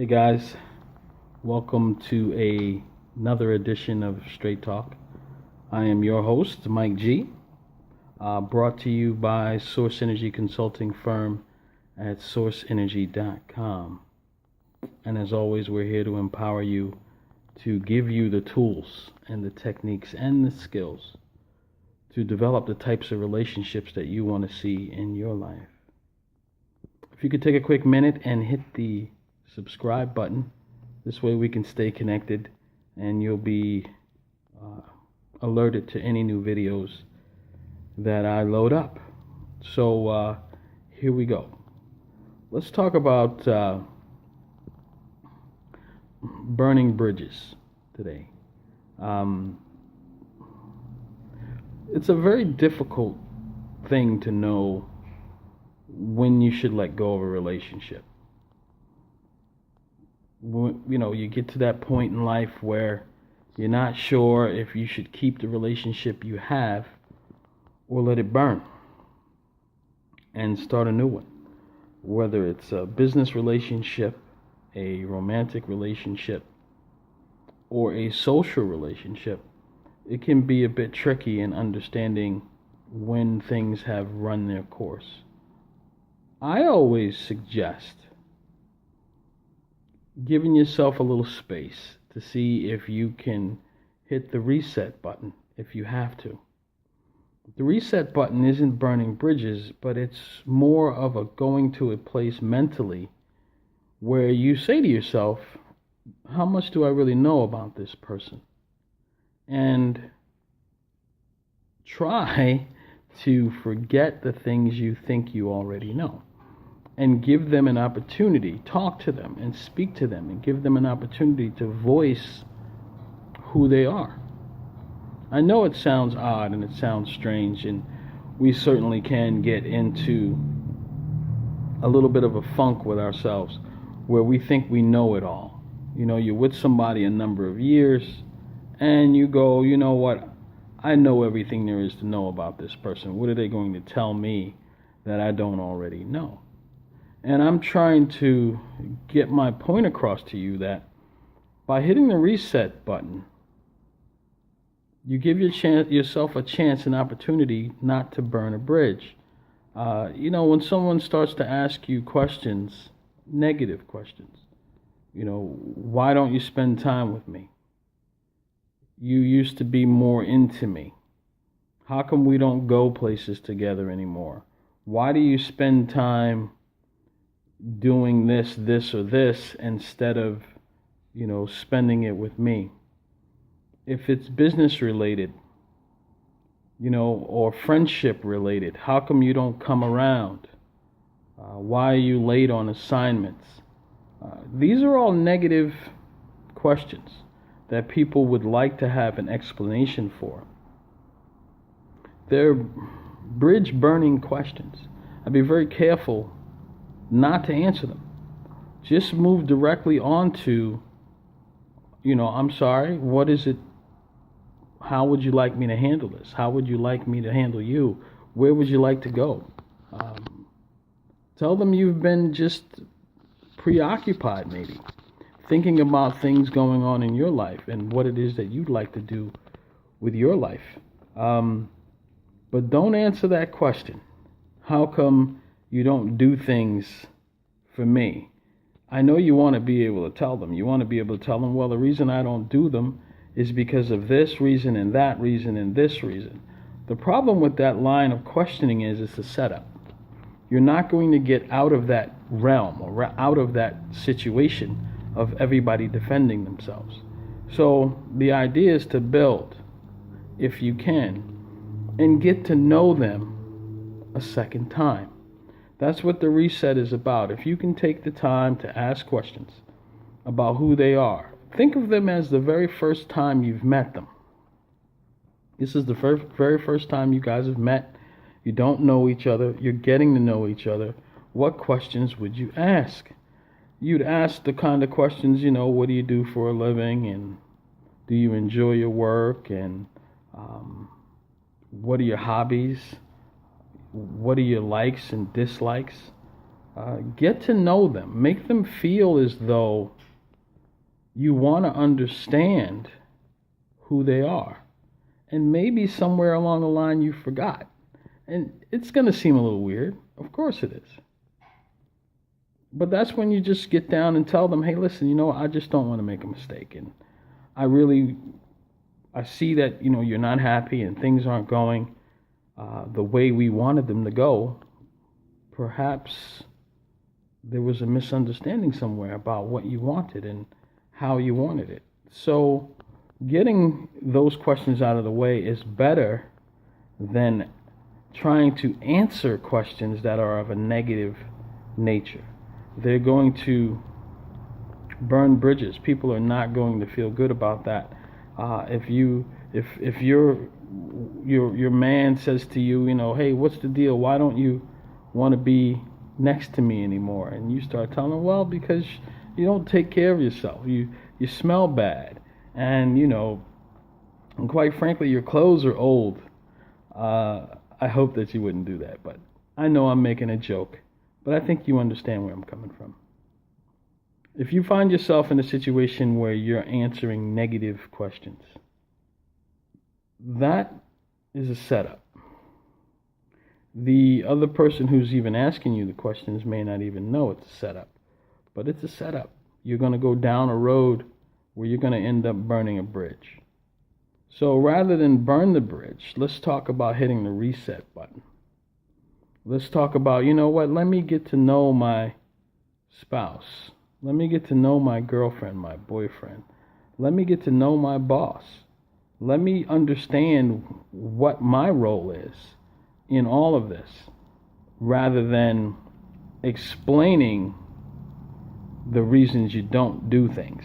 Hey guys, welcome to another edition of Straight Talk. I am your host, Mike G, brought to you by Source Energy Consulting Firm at sourceenergy.com. And as always, we're here to empower you, to give you the tools and the techniques and the skills to develop the types of relationships that you want to see in your life. If you could take a quick minute and hit the subscribe button, this way we can stay connected and you'll be alerted to any new videos that I load up. So here we go. Let's talk about burning bridges today. It's a very difficult thing to know when you should let go of a relationship. You get to that point in life where you're not sure if you should keep the relationship you have or let it burn and start a new one. Whether it's a business relationship, a romantic relationship, or a social relationship, it can be a bit tricky in understanding when things have run their course. I always suggest giving yourself a little space to see if you can hit the reset button if you have to. The reset button isn't burning bridges, but it's more of a going to a place mentally where you say to yourself, how much do I really know about this person? And try to forget the things you think you already know and give them an opportunity, talk to them and speak to them and give them an opportunity to voice who they are. I know it sounds odd and it sounds strange, and we certainly can get into a little bit of a funk with ourselves where we think we know it all. You're with somebody a number of years and you go, you know what, I know everything there is to know about this person. What are they going to tell me that I don't already know? And I'm trying to get my point across to you that by hitting the reset button, you give yourself a chance, an opportunity not to burn a bridge. When someone starts to ask you questions, negative questions, why don't you spend time with me? You used to be more into me. How come we don't go places together anymore? Why do you spend time doing this, or this instead of, spending it with me? If it's business related, or friendship related, how come you don't come around? Why are you late on assignments? These are all negative questions that people would like to have an explanation for. They're bridge burning questions. I'd be very careful not to answer them. Just move directly on to, I'm sorry, what is it? How would you like me to handle this? How would you like me to handle you? Where would you like to go? Tell them you've been just preoccupied, maybe, thinking about things going on in your life and what it is that you'd like to do with your life. But don't answer that question. How come you don't do things for me? I know you want to be able to tell them. You want to be able to tell them, well, the reason I don't do them is because of this reason and that reason and this reason. The problem with that line of questioning is it's a setup. You're not going to get out of that realm or out of that situation of everybody defending themselves. So the idea is to build, if you can, and get to know them a second time. That's what the reset is about. If you can take the time to ask questions about who they are, think of them as the very first time you've met them. This is the very first time you guys have met. You don't know each other. You're getting to know each other. What questions would you ask? You'd ask the kind of questions, what do you do for a living? And do you enjoy your work? And what are your hobbies? What are your likes and dislikes? Get to know them. Make them feel as though you want to understand who they are. And maybe somewhere along the line you forgot. And it's going to seem a little weird. Of course it is. But that's when you just get down and tell them, hey, listen, you know, I just don't want to make a mistake. And I see that, you know, you're not happy and things aren't going the way we wanted them to go. Perhaps there was a misunderstanding somewhere about what you wanted and how you wanted it. So getting those questions out of the way is better than trying to answer questions that are of a negative nature. They're going to burn bridges. People are not going to feel good about that. If your man says to you, you know, hey, what's the deal? Why don't you want to be next to me anymore? And you start telling him, well, because you don't take care of yourself. You smell bad, and you know, and quite frankly, your clothes are old. I hope that you wouldn't do that, but I know I'm making a joke. But I think you understand where I'm coming from. If you find yourself in a situation where you're answering negative questions, that is a setup. The other person who's even asking you the questions may not even know it's a setup, but it's a setup. You're going to go down a road where you're going to end up burning a bridge. So rather than burn the bridge, let's talk about hitting the reset button. Let's talk about, you know what, let me get to know my spouse. Let me get to know my girlfriend, my boyfriend. Let me get to know my boss. Let me understand what my role is in all of this, rather than explaining the reasons you don't do things.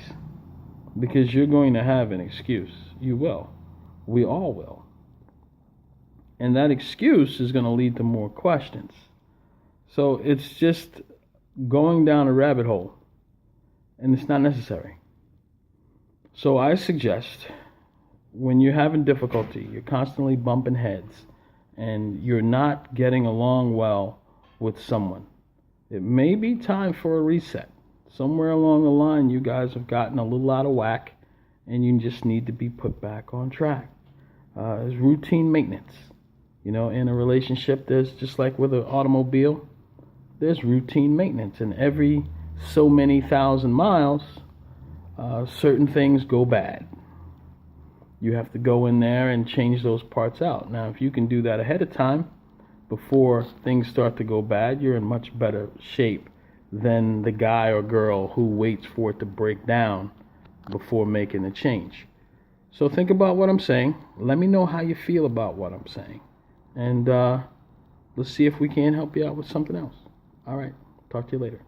Because you're going to have an excuse. You will. We all will. And that excuse is going to lead to more questions. So it's just going down a rabbit hole. And it's not necessary. So I suggest, when you're having difficulty, you're constantly bumping heads, and you're not getting along well with someone, it may be time for a reset. Somewhere along the line, you guys have gotten a little out of whack, and you just need to be put back on track. It's routine maintenance. You know, in a relationship, there's, just like with an automobile, there's routine maintenance. And every so many thousand miles, certain things go bad. You have to go in there and change those parts out. Now, if you can do that ahead of time, before things start to go bad, you're in much better shape than the guy or girl who waits for it to break down before making the change. So think about what I'm saying. Let me know how you feel about what I'm saying. And let's see if we can help you out with something else. All right. Talk to you later.